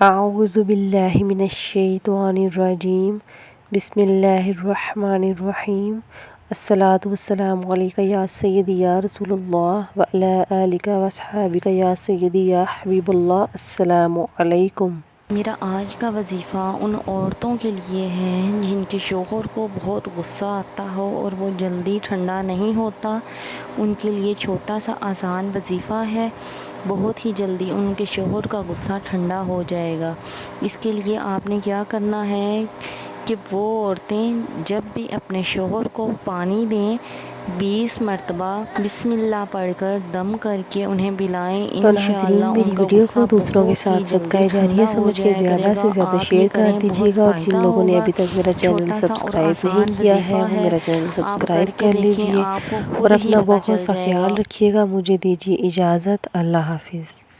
اعوذ باللہ من الشیطان الرجیم بسم اللہ الرحمن الرحیم الصلاۃ والسلام علیک یا سیدی یا رسول اللہ وعلی آلک واصحابک یا سیدی یا حبیب اللہ۔ السلام علیکم۔ میرا آج کا وظیفہ ان عورتوں کے لیے ہے جن کے شوہر کو بہت غصہ آتا ہو اور وہ جلدی ٹھنڈا نہیں ہوتا۔ ان کے لیے چھوٹا سا آسان وظیفہ ہے، بہت ہی جلدی ان کے شوہر کا غصہ ٹھنڈا ہو جائے گا۔ اس کے لیے آپ نے کیا کرنا ہے کہ وہ عورتیں جب بھی اپنے شوہر کو پانی دیں 20 مرتبہ بسم اللہ پڑھ کر دم کر کے انہیں پلائیں، تو انشاءاللہ ناظرین، ان میری کا ویڈیو غصہ کو دوسروں کے بہت ہی ساتھ صدقہ جلدی جاریہ ٹھنڈا ہو سمجھ کے جایا زیادہ کرے سے گا۔ زیادہ آپ یہ شیئر کر کریں، دیجیے بہت گا، اور فائدہ جن لوگوں نے ہوگا۔ ابھی تک میرا چینل چھوٹا سا اور سبسکرائب نہیں آسان کیا ہے وظیفہ وہ ہے، میرا چینل آپ کر سبسکرائب کے کر دیکھیں، لیجیے آپ کو اور خود ہی اپنا پتہ بہت چل سا جائے خیال گا۔ رکھیے گا۔ مجھے دیجیے اجازت۔ اللہ حافظ۔